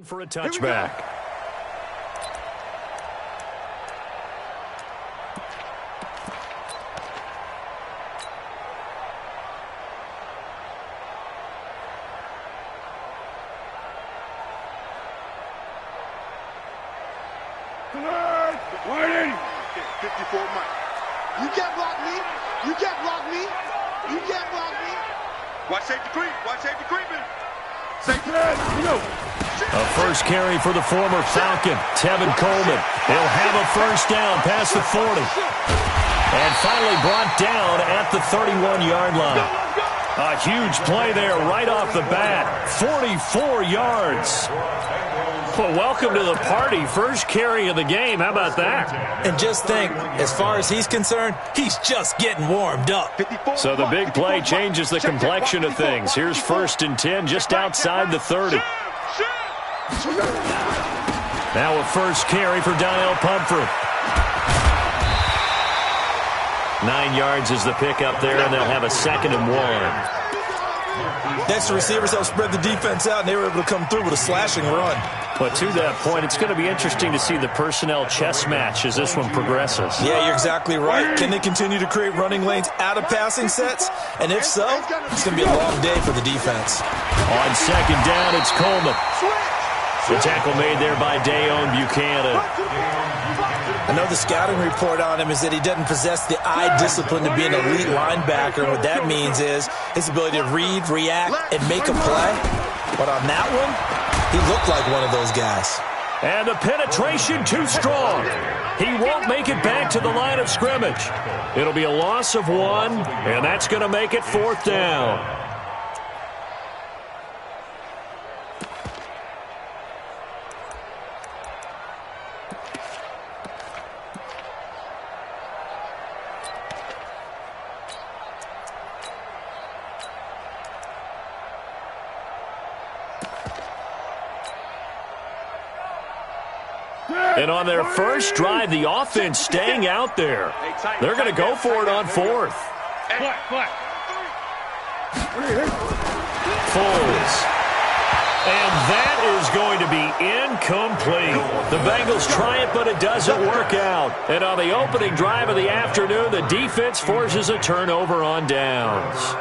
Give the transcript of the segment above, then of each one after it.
For a touchback. Waiting. 54 Mike. You can't block me. You can't block me. You can't block me. Watch safety creep. Watch safety creeping. Safety. A first carry for the former Falcon, Tevin Coleman. He'll have a first down past the 40. And finally brought down at the 31-yard line. A huge play there right off the bat. 44 yards. Well, welcome to the party. First carry of the game. How about that? And just think, as far as he's concerned, he's just getting warmed up. So the big play changes the complexion of things. Here's 1st and 10 just outside the 30. Now a first carry for Donnell Pumphrey. 9 yards is the pickup there, and they'll have a 2nd and 1. Next, the receivers helped spread the defense out, and they were able to come through with a slashing run. But to that point, it's going to be interesting to see the personnel chess match as this one progresses. Yeah, you're exactly right. Can they continue to create running lanes out of passing sets? And if so, it's going to be a long day for the defense. On 2nd down, it's Coleman. The tackle made there by Dayon Buchanan. I know the scouting report on him is that he doesn't possess the eye discipline to be an elite linebacker. What that means is his ability to read, react, and make a play. But on that one, he looked like one of those guys. And the penetration too strong. He won't make it back to the line of scrimmage. It'll be a loss of 1, and that's going to make it 4th down. And on their first drive, the offense staying out there. They're going to go for it on 4th. Foles. And that is going to be incomplete. The Bengals try it, but it doesn't work out. And on the opening drive of the afternoon, the defense forces a turnover on downs.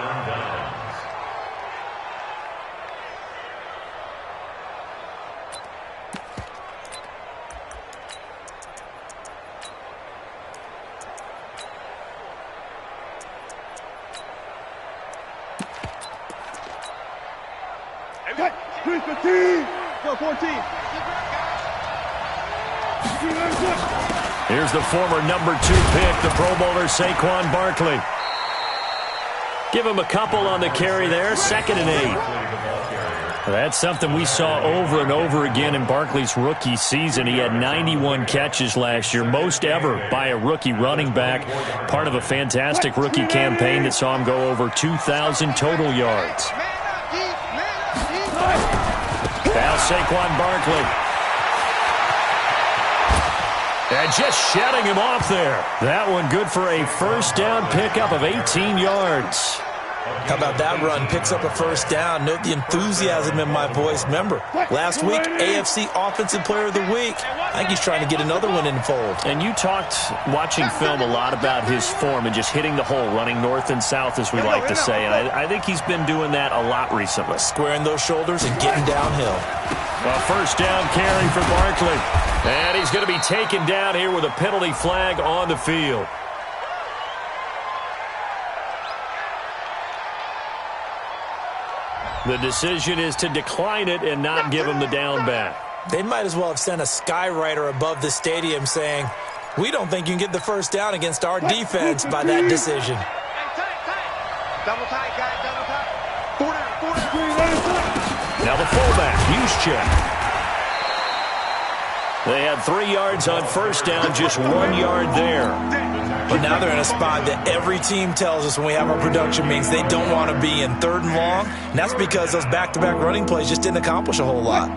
Here's the former number 2 pick, the Pro Bowler Saquon Barkley. Give him a couple on the carry there, 2nd and 8. That's something we saw over and over again in Barkley's rookie season. He had 91 catches last year, most ever by a rookie running back. Part of a fantastic rookie campaign that saw him go over 2,000 total yards. Now Saquon Barkley. And just shutting him off there. That one good for a first down pickup of 18 yards. How about that run? Picks up a first down. Note the enthusiasm in my voice. Remember, last week, AFC Offensive Player of the Week. I think he's trying to get another one in the fold. And you talked, watching film, a lot about his form and just hitting the hole, running north and south, as we like to say. And I think he's been doing that a lot recently. Squaring those shoulders and getting downhill. A first down carry for Barkley. And he's going to be taken down here with a penalty flag on the field. The decision is to decline it and not give him the down back. They might as well have sent a skywriter above the stadium saying, we don't think you can get the first down against our defense by that decision. Double tight, guys, double tight. Now the fullback, Juszczyk. They had 3 yards on first down, just 1 yard there. But now they're in a spot that every team tells us when we have our production means they don't want to be in 3rd and long. And that's because those back-to-back running plays just didn't accomplish a whole lot.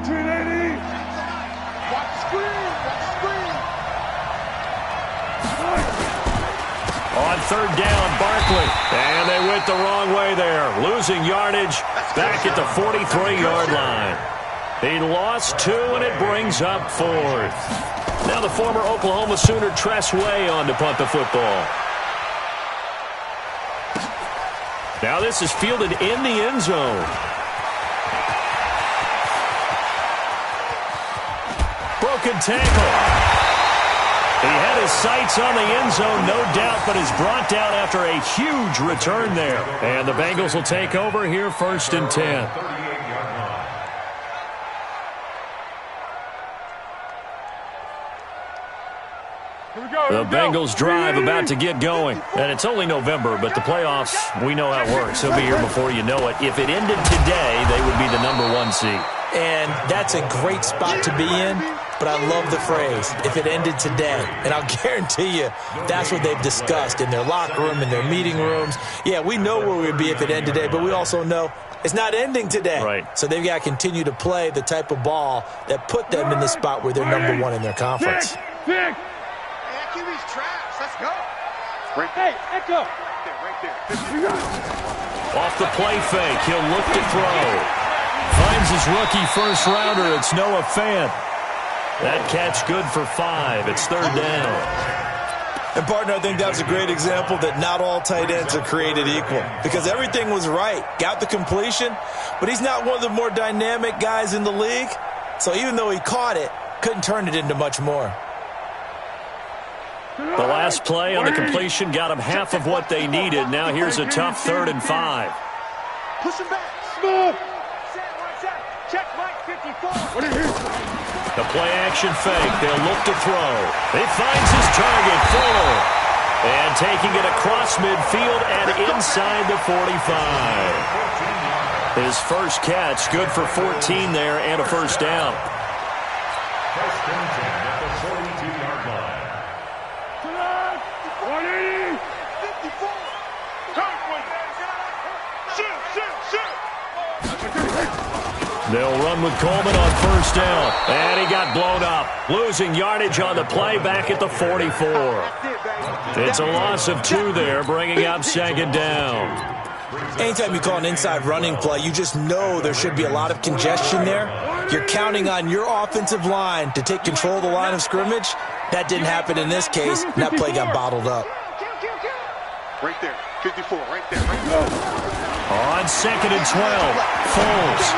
On 3rd down, Barkley. And they went the wrong way there. Losing yardage back at the 43-yard line. He lost 2, and it brings up 4th. Now the former Oklahoma Sooner Tress Way on to punt the football. Now this is fielded in the end zone. Broken tackle. He had his sights on the end zone, no doubt, but is brought down after a huge return there. And the Bengals will take over here, 1st and 10. The Bengals drive about to get going. And it's only November, but the playoffs, we know how it works. They'll be here before you know it. If it ended today, they would be the #1 seed. And that's a great spot to be in, but I love the phrase, if it ended today. And I'll guarantee you that's what they've discussed in their locker room, in their meeting rooms. Yeah, we know where we'd be if it ended today, but we also know it's not ending today. Right. So they've got to continue to play the type of ball that put them in the spot where they're #1 in their conference. Hey, QB's trash. Let's go. Hey, Echo. Right there. Off the play fake, he'll look to throw. Finds his rookie first-rounder. It's Noah Fant. That catch good for 5. It's 3rd down. And, partner, I think that was a great example that not all tight ends are created equal. Because everything was right. Got the completion, but he's not one of the more dynamic guys in the league. So even though he caught it, couldn't turn it into much more. The last play on the completion got them half of what they needed. Now here's a tough 3rd and 5. Push him back. Smooth. Check Mike 54. The play-action fake. They'll look to throw. He finds his target, Fuller. And taking it across midfield and inside the 45. His first catch, good for 14 there and a 1st down. First and 10 at the 42-yard line. 180. 54. They'll run with Coleman on 1st down. And he got blown up. Losing yardage on the play back at the 44. It's a loss of 2 there, bringing up 2nd down. Anytime you call an inside running play, you just know there should be a lot of congestion there. You're counting on your offensive line to take control of the line of scrimmage. That didn't happen in this case. That play got bottled up. Right there. 54. Right there. Right there. On 2nd and 12, Foles.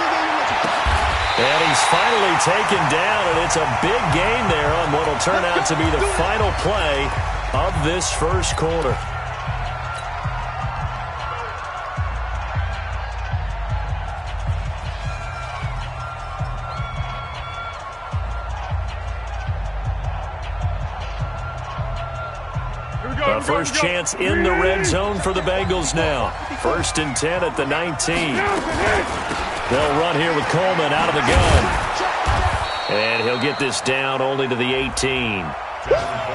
And he's finally taken down, and it's a big gain there on what will turn out to be the final play of this first quarter. The first chance in the red zone for the Bengals now. 1st and 10 at the 19. They'll run here with Coleman out of the gun. And he'll get this down only to the 18.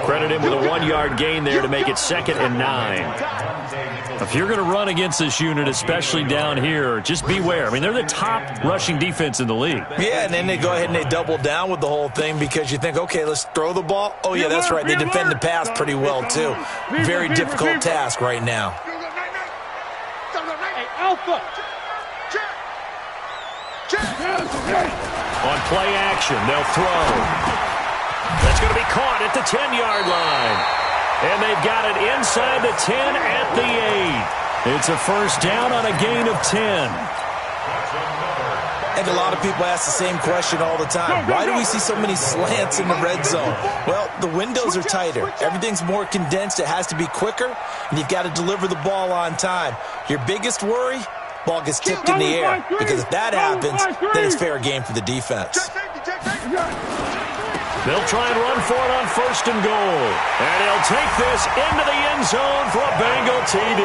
Credit him with a 1-yard gain there to make it 2nd and 9. If you're going to run against this unit, especially down here, just beware. I mean, they're the top rushing defense in the league. Yeah, and then they go ahead and they double down with the whole thing because you think, okay, let's throw the ball. Oh, yeah, that's right. They defend the pass pretty well, too. Very difficult task right now. Hey, Alpha. On play action, they'll throw. That's going to be caught at the 10-yard line. And they've got it inside the 10 at the 8. It's a 1st down on a gain of 10. And a lot of people ask the same question all the time. Why do we see so many slants in the red zone? Well, the windows are tighter. Everything's more condensed. It has to be quicker, and you've got to deliver the ball on time. Your biggest worry? Ball gets tipped in the air, because if that happens, then it's fair game for the defense. They'll try and run for it on 1st and goal. And he'll take this into the end zone for a Bengal TD.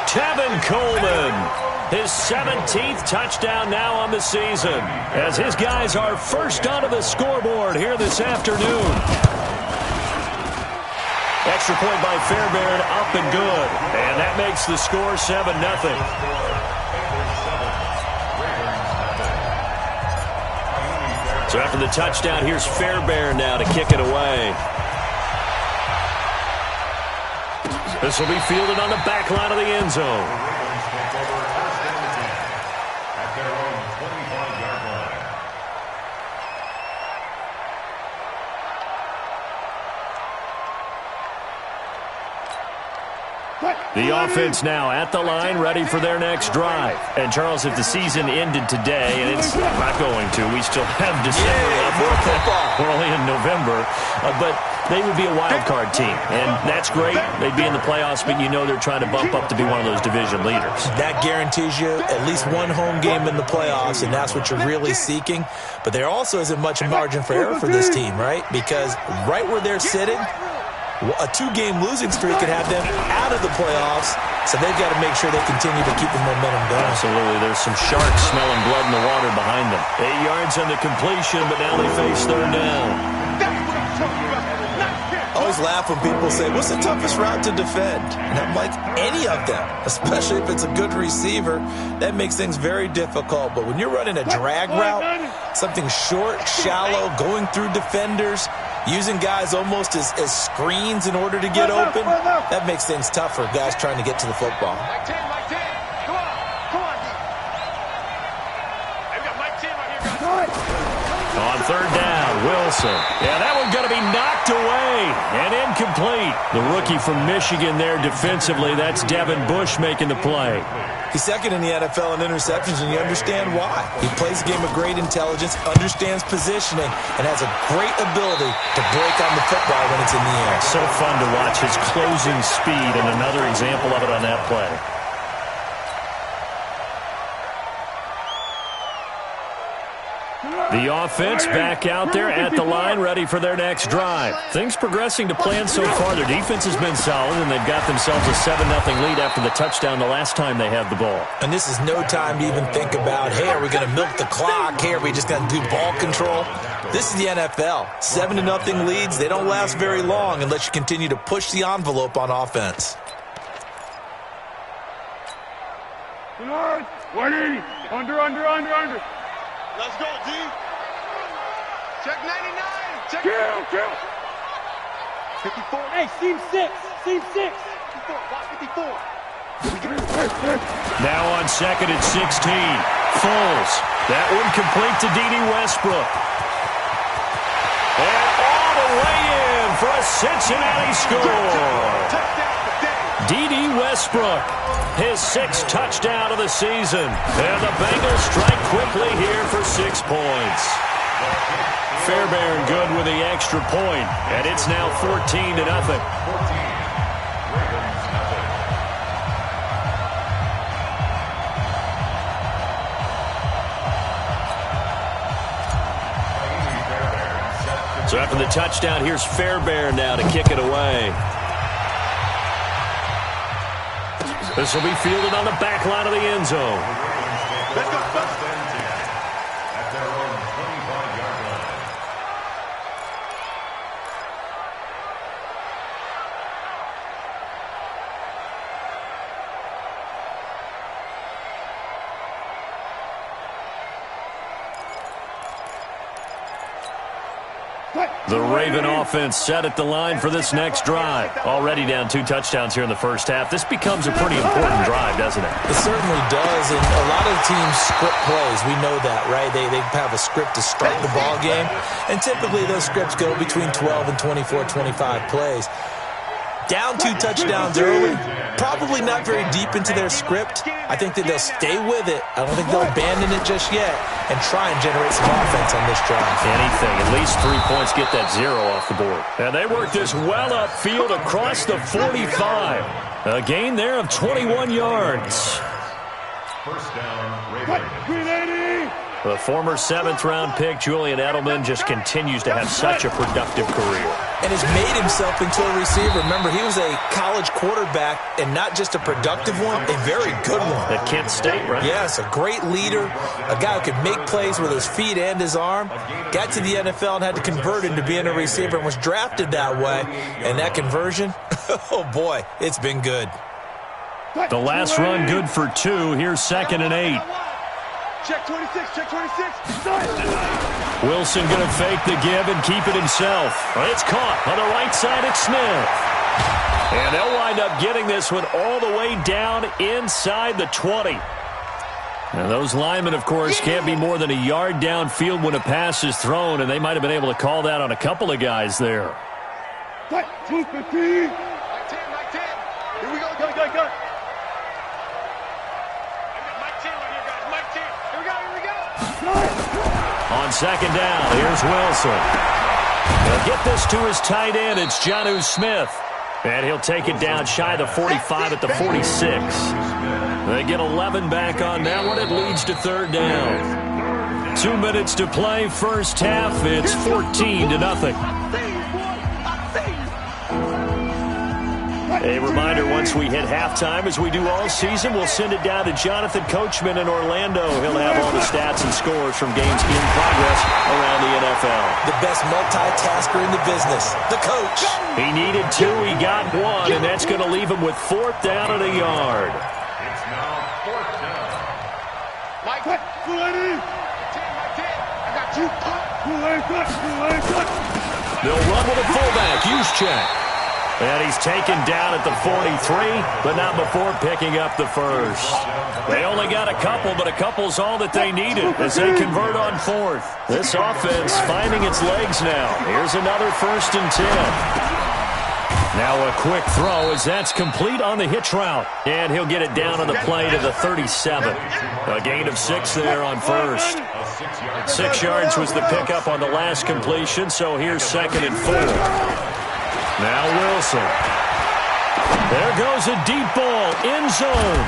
Tevin Coleman, his 17th touchdown now on the season, as his guys are first onto the scoreboard here this afternoon. Extra point by Fairbairn, up and good. And that makes the score 7-0. So after the touchdown, here's Fairbairn now to kick it away. This will be fielded on the back line of the end zone. The offense now at the line, ready for their next drive. And, Charles, if the season ended today, and it's not going to, we still have December left. We're only in November. But they would be a wild card team, and that's great. They'd be in the playoffs, but you know they're trying to bump up to be one of those division leaders. That guarantees you at least one home game in the playoffs, and that's what you're really seeking. But there also isn't much margin for error for this team, right? Because right where they're sitting, a 2-game losing streak could have them out of the playoffs, so they've got to make sure they continue to keep the momentum going. Absolutely. There's some sharks smelling blood in the water behind them. 8 yards on the completion, but now they face third down. I always laugh when people say, what's the toughest route to defend? And I'm like, any of them, especially if it's a good receiver. That makes things very difficult. But when you're running a drag route, something short, shallow, going through defenders, using guys almost as screens in order to get open, that makes things tough for guys trying to get to the football. Mike 10. Come on. Hey, we got Mike 10 right here, guys. On third down, Wilson. Yeah, that one's going to be knocked away and incomplete. The rookie from Michigan there defensively. That's Devin Bush making the play. He's second in the NFL in interceptions, and you understand why. He plays a game of great intelligence, understands positioning, and has a great ability to break on the football when it's in the air. So fun to watch his closing speed, and another example of it on that play. The offense back out there at the line, ready for their next drive. Things progressing to plan so far. Their defense has been solid, and they've got themselves a 7-0 lead after the touchdown the last time they had the ball. And this is no time to even think about, hey, are we going to milk the clock? Hey, are we just going to do ball control? This is the NFL. 7-0 leads, they don't last very long unless you continue to push the envelope on offense. 180. Under. Let's go, D. Check 99. Check. Kill. 54. Hey, seam 6. 54. Watch 54. Now on second and 16. Foles. That one complete to D.D. Westbrook. And all the way in for a Cincinnati score. D.D. Westbrook, his 6th touchdown of the season. And the Bengals strike quickly here for 6 points. Fairbairn good with the extra point, and it's now 14-0. So after the touchdown, here's Fairbairn now to kick it away. This will be fielded on the back line of the end zone. Let's go. At their own 25-yard line. The Raven offense set at the line for this next drive. Already down 2 touchdowns here in the first half. This becomes a pretty important drive, doesn't it? It certainly does, and a lot of teams script plays. We know that, right? They have a script to start the ball game, and typically those scripts go between 12 and 24, 25 plays. Down 2 touchdowns early, probably not very deep into their script. I think that they'll stay with it. I don't think they'll abandon it just yet and try and generate some offense on this drive. Anything, at least 3 points, get that 0 off the board. And they work this well upfield across the 45. A gain there of 21 yards. First down, Ravens. The former 7th-round pick, Julian Edelman, just continues to have such a productive career. And has made himself into a receiver. Remember, he was a college quarterback, and not just a productive one, a very good one. At Kent State, right? Yes, a great leader, a guy who could make plays with his feet and his arm. Got to the NFL and had to convert into being a receiver and was drafted that way. And that conversion, oh boy, it's been good. The last run good for 2. Here's 2nd and 8. Check 26. Wilson going to fake the give and keep it himself. It's caught on the right side at Smith. And they'll wind up getting this one all the way down inside the 20. And those linemen, of course, can't be more than a yard downfield when a pass is thrown, and they might have been able to call that on a couple of guys there. 250. Mike 10. Here we go. on second down. Here's Wilson. He'll get this to his tight end. It's Jonnu Smith. And he'll take it down shy of the 45 at the 46. They get 11 back on that one. It leads to third down. 2 minutes to play, first half. It's 14-0. A reminder, once we hit halftime, as we do all season, we'll send it down to Jonathan Coachman in Orlando. He'll have all the stats and scores from games in progress around the NFL. The best multitasker in the business, the coach. He needed 2, he got 1, and that's going to leave him with 4th down and a yard. It's now 4th down. Mike, what? I got you. They'll run with a fullback, Juszczyk. And he's taken down at the 43, but not before picking up the first. They only got a couple, but a couple's all that they needed as they convert on 4th. This offense finding its legs now. Here's another 1st and 10. Now a quick throw as that's complete on the hitch route. And he'll get it down on the play to the 37. A gain of 6 there on 1st. 6 yards was the pickup on the last completion, so here's 2nd and 4. Now Wilson. There goes a deep ball, end zone.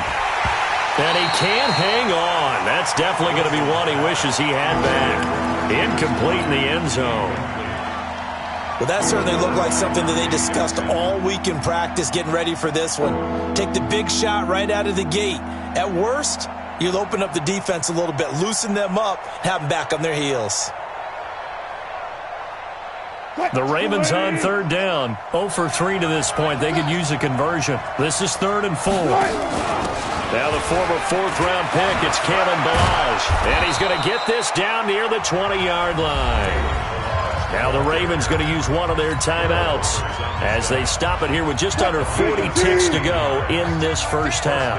And he can't hang on. That's definitely going to be one he wishes he had back. Incomplete in the end zone. Well, that certainly looked like something that they discussed all week in practice getting ready for this one. Take the big shot right out of the gate. At worst, you'll open up the defense a little bit, loosen them up, have them back on their heels. The Ravens on third down. 0 for 3 to this point. They could use a conversion. This is 3rd and 4. Now the former 4th-round pick, it's Kalen Ballage. And he's going to get this down near the 20-yard line. Now the Ravens going to use one of their timeouts as they stop it here with just under 40 ticks to go in this first half.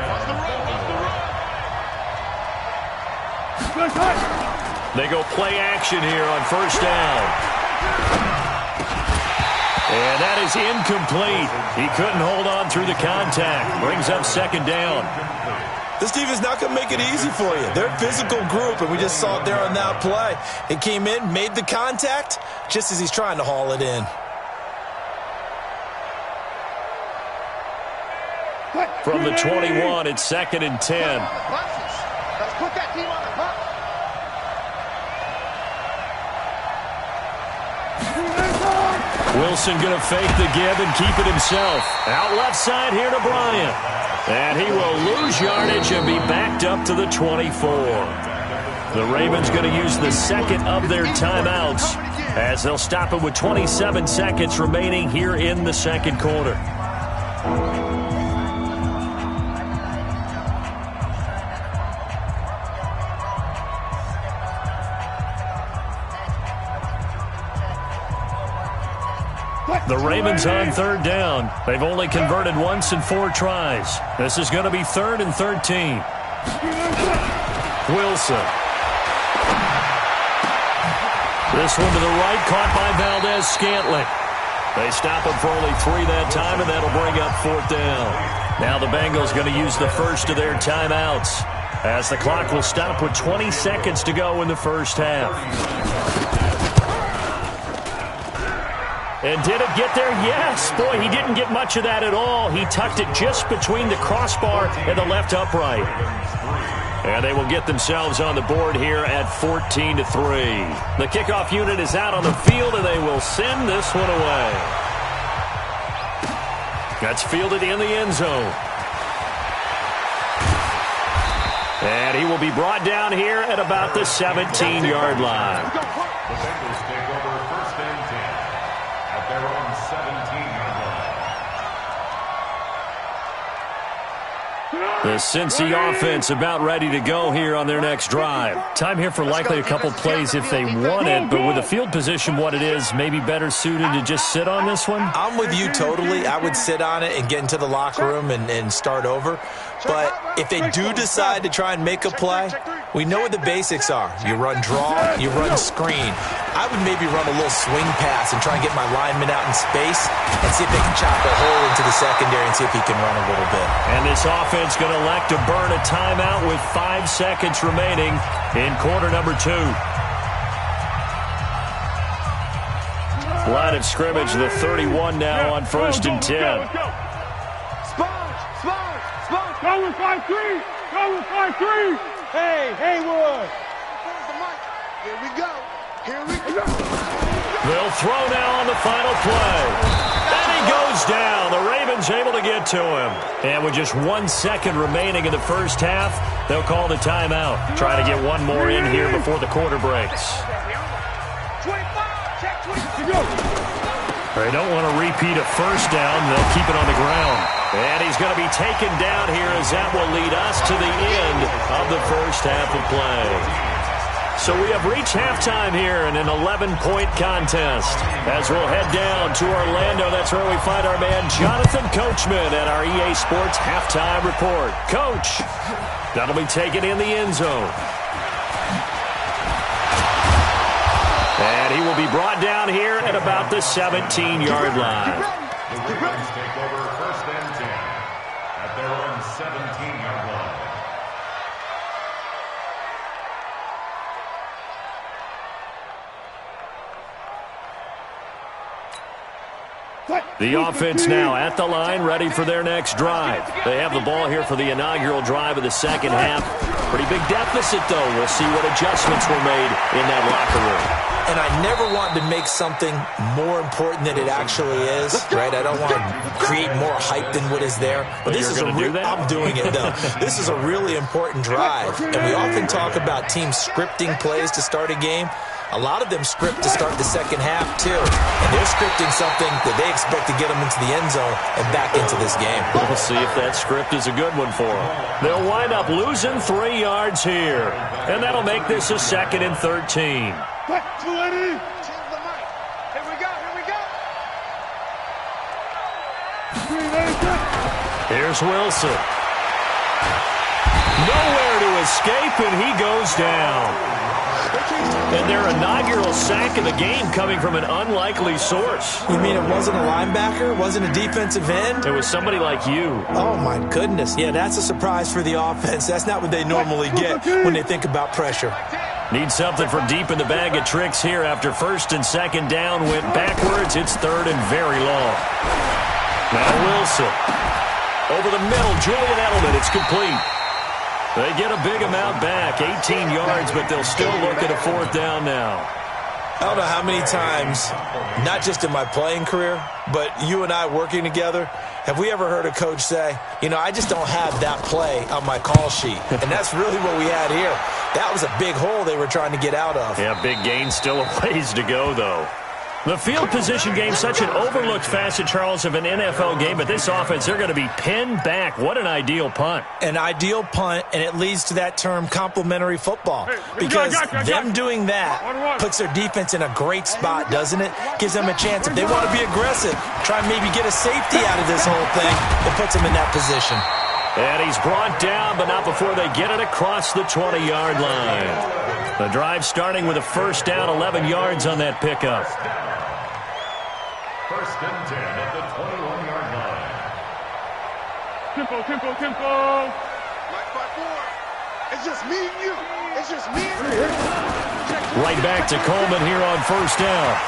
They go play action here on first down. And that is incomplete. He couldn't hold on through the contact. Brings up 2nd down. This defense is not going to make it easy for you. They're a physical group, and we just saw it there on that play. It came in, made the contact, just as he's trying to haul it in. From the 21, it's 2nd and 10. Let's put that team on the bus. Wilson going to fake the give and keep it himself. Out left side here to Bryant. And he will lose yardage and be backed up to the 24. The Ravens going to use the 2nd of their timeouts as they'll stop it with 27 seconds remaining here in the 2nd quarter. The Ravens on third down. They've only converted once in 4 tries. This is going to be 3rd and 13. Wilson. This one to the right, caught by Valdez-Scantling. They stop him for only 3 that time, and that'll bring up 4th down. Now the Bengals going to use the first of their timeouts as the clock will stop with 20 seconds to go in the first half. And did it get there? Yes. Boy, he didn't get much of that at all. He tucked it just between the crossbar and the left upright. And they will get themselves on the board here at 14-3. The kickoff unit is out on the field, and they will send this one away. That's fielded in the end zone. And he will be brought down here at about the 17-yard line. The Bengals take over 1st and 10 at their own 17-yard line. The Cincy offense about ready to go here on their next drive. Time here for likely a couple plays if they want it, but with the field position what it is, maybe better suited to just sit on this one? I'm with you totally. I would sit on it and get into the locker room and start over. But if they do decide to try and make a play, we know what the basics are. You run draw, you run screen. I would maybe run a little swing pass and try and get my lineman out in space and see if they can chop a hole into the secondary and see if he can run a little bit. And this offense going to elect to burn a timeout with 5 seconds remaining in quarter number 2. Line of scrimmage, the 31 now on 1st and 10. Let's go. Sponge. Go with 5-3. Hey, Haywood. Here we go. They'll throw now on the final play. And he goes down. The Ravens able to get to him. And with just 1 second remaining in the first half, they'll call the timeout. Try to get one more in here before the quarter breaks. They don't want to repeat a first down. They'll keep it on the ground. And he's going to be taken down here as that will lead us to the end of the first half of play. So we have reached halftime here in an 11-point contest. As we'll head down to Orlando, that's where we find our man Jonathan Coachman at our EA Sports Halftime Report. Coach, that'll be taken in the end zone. And he will be brought down here at about the 17-yard line. The Ravens take over 1st and 10 at their own 17-yard line. The offense now at the line, ready for their next drive. They have the ball here for the inaugural drive of the second half. Pretty big deficit, though. We'll see what adjustments were made in that locker room. And I never want to make something more important than it actually is, right? I don't want to create more hype than what is there. But this is I'm doing it, though. This is a really important drive. And we often talk about teams scripting plays to start a game. A lot of them script to start the second half, too. And they're scripting something that they expect to get them into the end zone and back into this game. We'll see if that script is a good one for them. They'll wind up losing 3 yards here. And that'll make this a 2nd and 13. Here we go. Here's Wilson. Nowhere to escape, and he goes down. And their inaugural sack of the game coming from an unlikely source. You mean it wasn't a linebacker? Wasn't a defensive end? It was somebody like you. Oh, my goodness. Yeah, that's a surprise for the offense. That's not what they normally get when they think about pressure. Need something from deep in the bag of tricks here after 1st and 2nd down went backwards. It's 3rd and very long. Now Wilson. Over the middle, Julian Edelman. It's complete. They get a big amount back, 18 yards, but they'll still look at a 4th down now. I don't know how many times, not just in my playing career, but you and I working together, have we ever heard a coach say, you know, I just don't have that play on my call sheet. And that's really what we had here. That was a big hole they were trying to get out of. Yeah, big gain, still a ways to go, though. The field position game, such an overlooked facet, Charles, of an NFL game, but this offense, they're going to be pinned back. What an ideal punt. An ideal punt, and it leads to that term complementary football. Because them doing that puts their defense in a great spot, doesn't it? Gives them a chance. If they want to be aggressive, try and maybe get a safety out of this whole thing, it puts them in that position. And he's brought down, but not before they get it across the 20-yard line. The drive starting with a 1st down, 11 yards on that pickup. 1st and 10 at the 21-yard line. Tempo. Mike 5-4. It's just me and you. Right back to Coleman here on 1st down.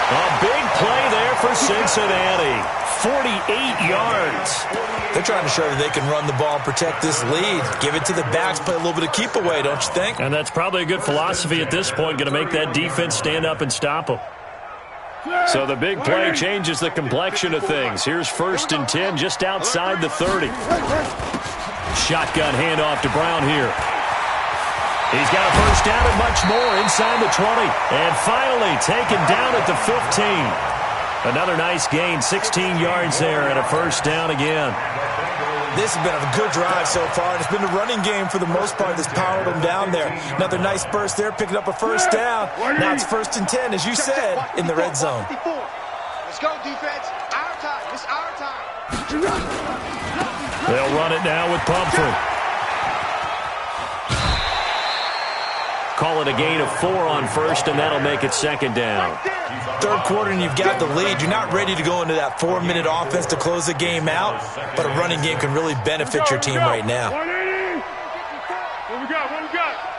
A big play there for Cincinnati. 48 yards. They're trying to show that they can run the ball and protect this lead. Give it to the backs, play a little bit of keep away, don't you think? And that's probably a good philosophy at this point, going to make that defense stand up and stop them. So the big play changes the complexion of things. Here's 1st and 10 just outside the 30. Shotgun handoff to Brown here. He's got a 1st down and much more inside the 20. And finally taken down at the 15. Another nice gain, 16 yards there and a 1st down again. This has been a good drive so far, and it's been the running game for the most part that's powered them down there. Another nice burst there, picking up a 1st down. Now it's 1st and 10, as you said, in the red zone. Let's go, defense. Our time. It's our time. They'll run it now with Pumphrey. Call it a gain of 4 on 1st, and that'll make it 2nd down. 3rd quarter, and you've got the lead. You're not ready to go into that 4-minute offense to close the game out, but a running game can really benefit your team right now. What we got?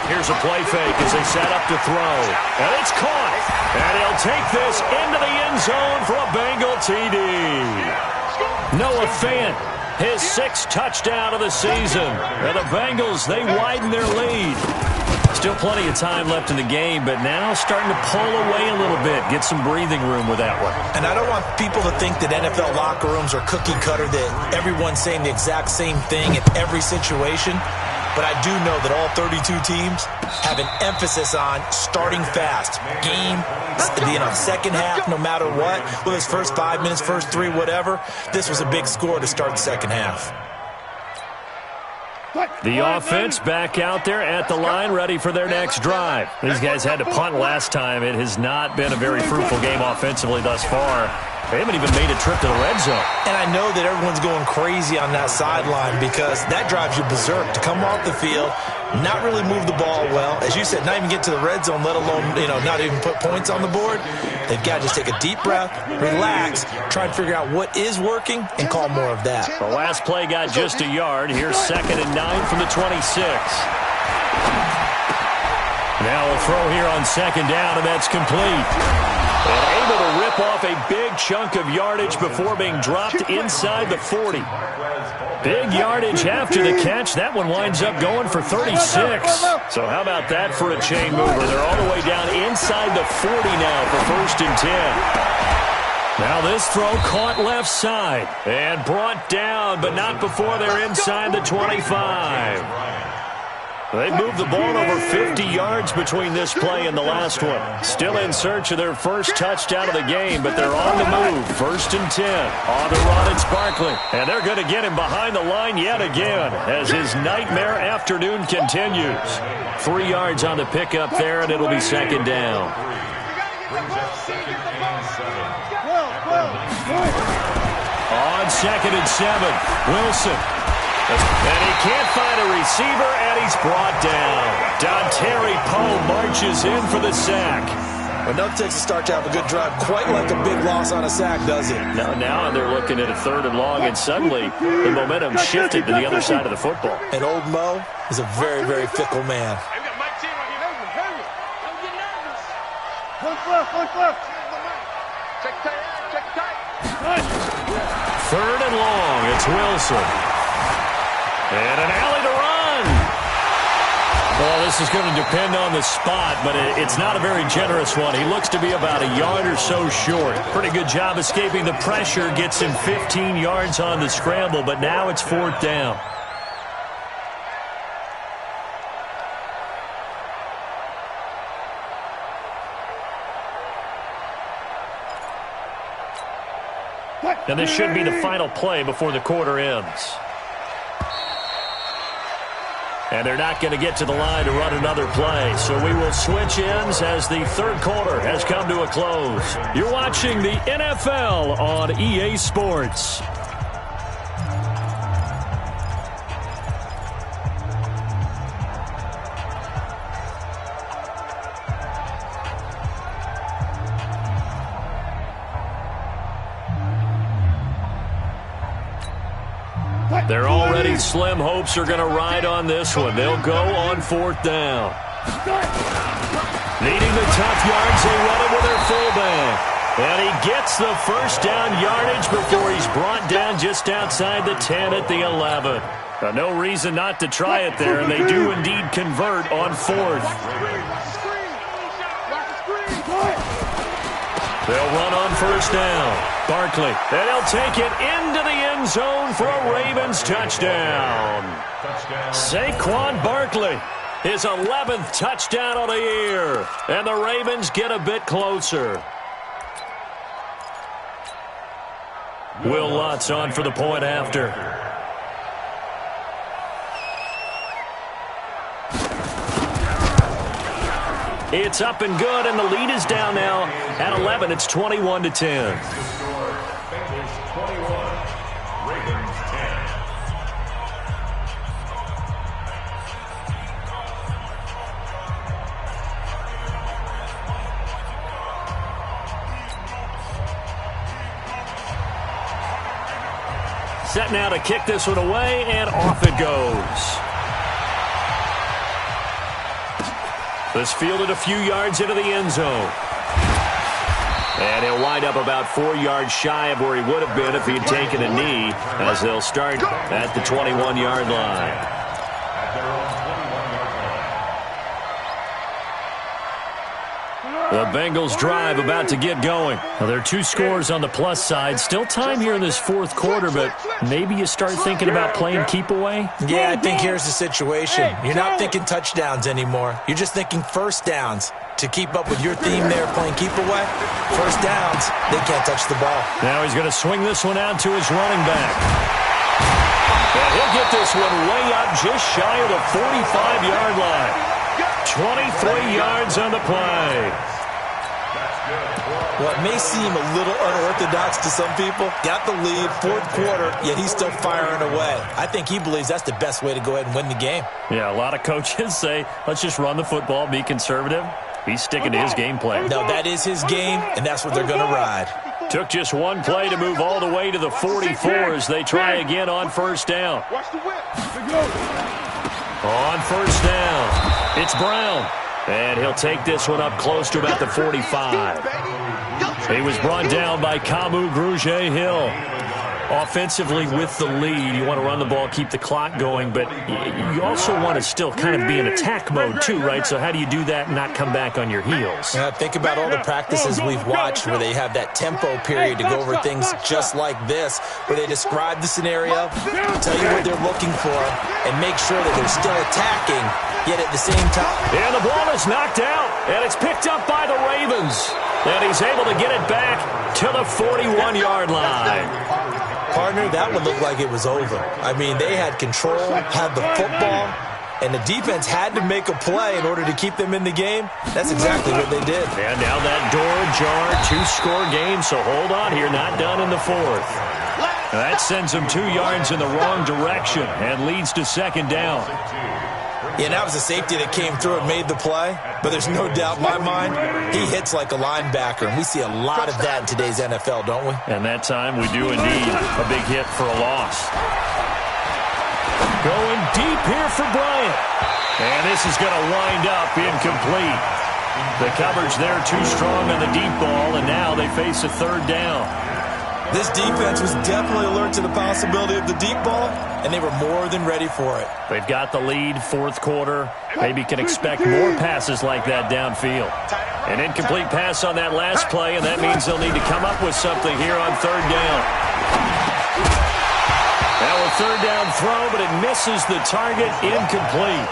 Here's a play fake as they set up to throw. And it's caught. And he'll take this into the end zone for a Bengal TD. Noah Fant, his 6th touchdown of the season. And the Bengals, they widen their lead. Still plenty of time left in the game, but now starting to pull away a little bit, get some breathing room with that one. And I don't want people to think that NFL locker rooms are cookie cutter, that everyone's saying the exact same thing in every situation. But I do know that all 32 teams have an emphasis on starting fast. Game, second half, no matter what. Whether it's first 5 minutes, first 3, whatever. This was a big score to start the second half. The offense back out there at the line, ready for their next drive. These guys had to punt last time. It has not been a very fruitful game offensively thus far. They haven't even made a trip to the red zone. And I know that everyone's going crazy on that sideline because that drives you berserk to come off the field, not really move the ball well. As you said, not even get to the red zone, let alone, not even put points on the board. They've got to just take a deep breath, relax, try and figure out what is working, and call more of that. The last play got just a yard. Here's 2nd and 9 from the 26. Now a throw here on 2nd down, and that's complete. And able to rip off a big chunk of yardage before being dropped inside the 40. Big yardage after the catch. That one winds up going for 36. So how about that for a chain mover? They're all the way down inside the 40 now for 1st and 10. Now this throw caught left side and brought down, but not before they're inside the 25. They moved the ball over 50 yards between this play and the last one. Still in search of their first touchdown of the game, but they're on the move. 1st and 10. On the run, it's Barkley. And they're going to get him behind the line yet again as his nightmare afternoon continues. 3 yards on the pickup there, and it'll be 2nd down. On 2nd and 7, Wilson. And he can't find a receiver, and he's brought down. Dontari Poe marches in for the sack. Well, nothing takes a start to have a good drive quite like a big loss on a sack, does it? Now they're looking at a 3rd and long, and suddenly the momentum shifted to the other side of the football. And old Mo is a very, very fickle man. Third and long, it's Wilson. And an alley to run. Well, this is going to depend on the spot, but it's not a very generous one. He looks to be about a yard or so short. Pretty good job escaping the pressure. Gets him 15 yards on the scramble, but now it's 4th down. And this should be the final play before the quarter ends. And they're not going to get to the line to run another play. So we will switch ends as the 3rd quarter has come to a close. You're watching the NFL on EA Sports. They're already slim hopes are going to ride on this one. They'll go on 4th down. Needing the tough yards, they run it with their fullback. And he gets the 1st down yardage before he's brought down just outside the 10 at the 11. No reason not to try it there, and they do indeed convert on 4th. They'll run on 1st down. Barkley, and he'll take it into the end zone for a Ravens touchdown. Saquon Barkley, his 11th touchdown of the year. And the Ravens get a bit closer. Will Lutz on for the point after. It's up and good, and the lead is down now at 11. It's 21-10. Set now to kick this one away, and off it goes. This fielded a few yards into the end zone. And he'll wind up about 4 yards shy of where he would have been if he had taken a knee, as they'll start at the 21-yard line. The Bengals drive about to get going. Well, there are 2 scores on the plus side. Still time here in this fourth quarter, but maybe you start thinking about playing keep away? Yeah, I think here's the situation. You're not thinking touchdowns anymore. You're just thinking first downs. To keep up with your theme there, playing keep away, first downs, they can't touch the ball. Now he's going to swing this one out to his running back. And he'll get this one way up just shy of the 45-yard line. 23 yards on the play. What may seem a little unorthodox to some people, got the lead, fourth quarter, yet he's still firing away. I think he believes that's the best way to go ahead and win the game. Yeah, a lot of coaches say, let's just run the football, be conservative. He's sticking to his game plan. No, that is his game, and that's what they're going to ride. Took just one play to move all the way to the 44 as they try again on first down. On first down, it's Brown. And he'll take this one up close to about the 45. He was brought down by Kamu Grugier-Hill. Offensively with the lead, you want to run the ball, keep the clock going, but you also want to still kind of be in attack mode too, right? So how do you do that and not come back on your heels? Think about all the practices we've watched where they have that tempo period to go over things just like this, where they describe the scenario, tell you what they're looking for, and make sure that they're still attacking, yet at the same time. And the ball is knocked out, and it's picked up by the Ravens. And he's able to get it back to the 41-yard line. Partner, that would look like it was over. I mean, they had control, had the football, and the defense had to make a play in order to keep them in the game. That's exactly what they did. And now that door ajar, 2-score game, so hold on here, not done in the fourth. That sends them 2 yards in the wrong direction and leads to second down. Yeah, that was a safety that came through and made the play, but there's no doubt in my mind, he hits like a linebacker, and we see a lot of that in today's NFL, don't we? And that time we do indeed a big hit for a loss. Going deep here for Bryant. And this is going to wind up incomplete. The coverage there too strong on the deep ball, and now they face a third down. This defense was definitely alert to the possibility of the deep ball, and they were more than ready for it. They've got the lead, fourth quarter. Maybe can expect more passes like that downfield. An incomplete pass on that last play, and that means they'll need to come up with something here on third down. Now a third down throw, but it misses the target, incomplete.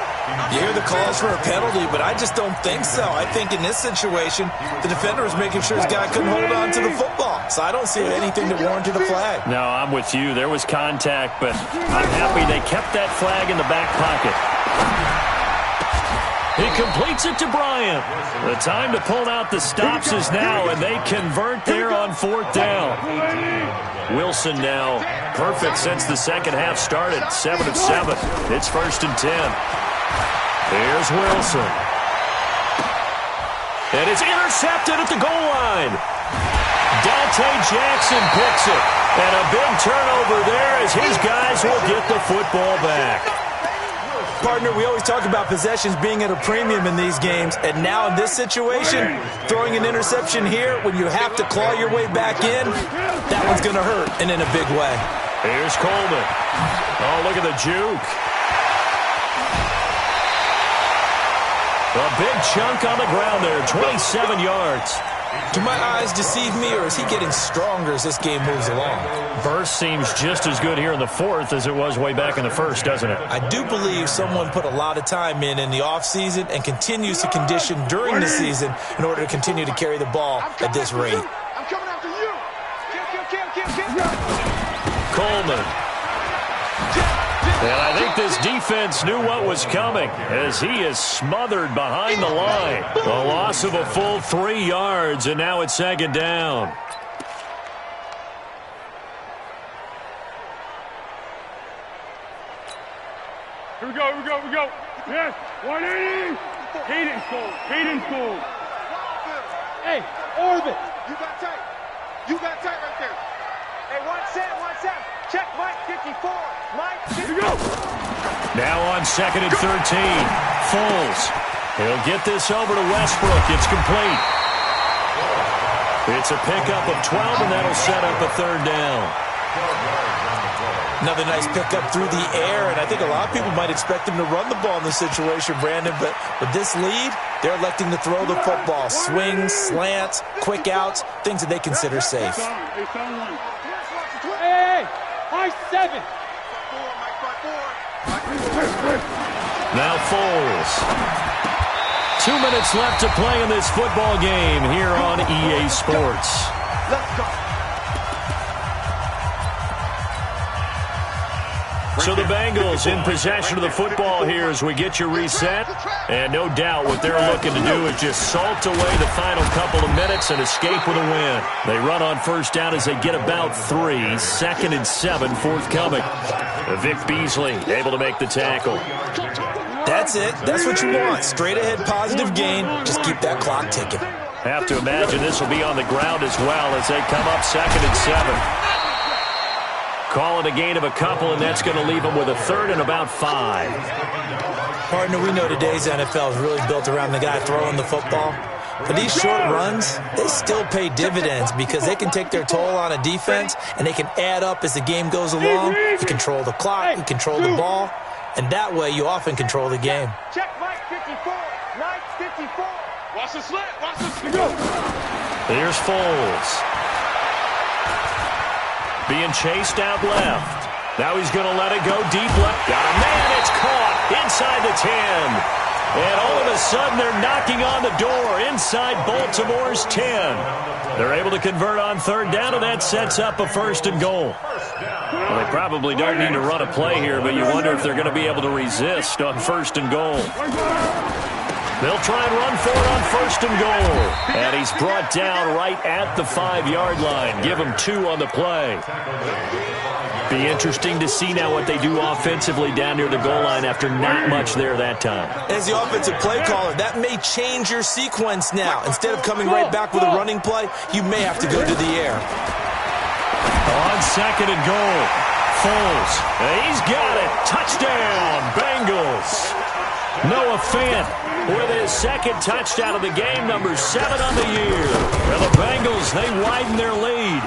You hear the calls for a penalty, but I just don't think so. I think in this situation, the defender was making sure his guy couldn't hold on to the football. So I don't see anything that warranted a flag. No, I'm with you. There was contact, but I'm happy they kept that flag in the back pocket. He completes it to Bryant. The time to pull out the stops is now, and they convert there on fourth down. Wilson now perfect since the second half started. 7 of 7. It's 1st and 10. Here's Wilson. And it's intercepted at the goal line. Dante Jackson picks it. And a big turnover there as his guys will get the football back. Partner, we always talk about possessions being at a premium in these games. And now in this situation, throwing an interception here when you have to claw your way back in, that one's going to hurt, and in a big way. Here's Coleman. Oh, look at the juke. A big chunk on the ground there, 27 yards. Do my eyes deceive me, or is he getting stronger as this game moves along? Burst seems just as good here in the fourth as it was way back in the first, doesn't it? I do believe someone put a lot of time in the offseason and continues to condition during the season in order to continue to carry the ball at this rate. I'm coming after you. Coleman. And I think this defense knew what was coming as he is smothered behind the line. A loss of a full 3 yards, and now it's second down. Here we go, here we go, here we go. Yes, 180. Hayden scored, Hayden scored. Hey, orbit. You got tight. You got tight right there. Hey, 1 set, 1 set. Check Mike 54. Mike 54. Now on 2nd and 13. Foles. He'll get this over to Westbrook. It's complete. It's a pickup of 12, and that'll set up a 3rd down. Another nice pickup through the air, and I think a lot of people might expect him to run the ball in this situation, Brandon, but with this lead, they're electing to throw the football. Swings, slants, quick outs, things that they consider safe. Hey, high 7. Now Foles. 2 minutes left to play in this football game here on EA Sports. Let's go. So the Bengals in possession of the football here as we get you reset. And no doubt what they're looking to do is just salt away the final couple of minutes and escape with a win. They run on 1st down as they get about 3. 2nd and 7 forthcoming. Vic Beasley able to make the tackle. That's it. That's what you want. Straight ahead positive gain. Just keep that clock ticking. Have to imagine this will be on the ground as well as they come up 2nd and 7. Call it a gain of a couple, and that's going to leave them with a 3rd and about 5. Partner, we know today's NFL is really built around the guy throwing the football. But these short runs, they still pay dividends because they can take their toll on a defense, and they can add up as the game goes along. You control the clock, you control the ball, and that way you often control the game. Check Mike 54. Mike 54. Watch the slant. Watch the slant. Here's Foles. Being chased out left. Now he's going to let it go deep left. Got a man. It's caught inside the 10. And all of a sudden they're knocking on the door inside Baltimore's 10. They're able to convert on 3rd down, and that sets up a 1st and goal. Well, they probably don't need to run a play here, but you wonder if they're going to be able to resist on 1st and goal. They'll try and run for it on 1st and goal. And he's brought down right at the 5-yard line. Give him 2 on the play. Be interesting to see now what they do offensively down near the goal line after not much there that time. As the offensive play caller, that may change your sequence now. Instead of coming right back with a running play, you may have to go to the air. On 2nd and goal, Foles. He's got it. Touchdown, Bengals. Noah Fant with his 2nd touchdown of the game, number 7 on the year. Well, the Bengals, they widen their lead.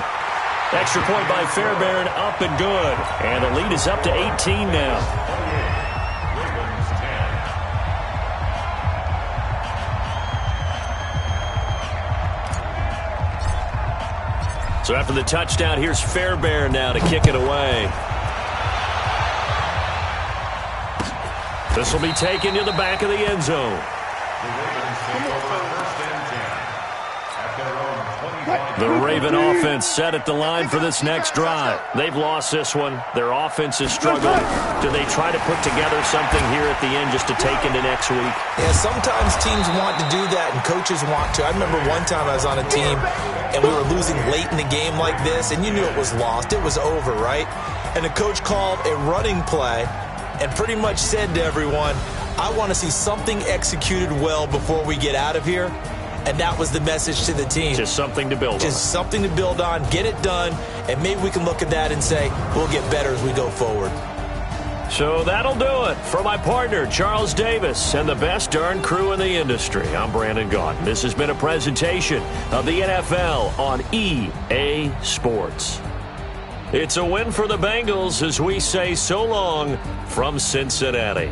Extra point by Fairbairn, up and good. And the lead is up to 18 now. So after the touchdown, here's Fairbairn now to kick it away. This will be taken to the back of the end zone. The Raven offense set at the line for this next drive. They've lost this one. Their offense is struggling. Do they try to put together something here at the end just to take into next week? Yeah, sometimes teams want to do that and coaches want to. I remember one time I was on a team and we were losing late in the game like this, and you knew it was lost. It was over, right? And the coach called a running play and pretty much said to everyone, I want to see something executed well before we get out of here. And that was the message to the team. Just something to build on. Just something to build on, get it done, and maybe we can look at that and say, we'll get better as we go forward. So that'll do it. For my partner, Charles Davis, and the best darn crew in the industry, I'm Brandon Gaudin. This has been a presentation of the NFL on EA Sports. It's a win for the Bengals as we say so long from Cincinnati.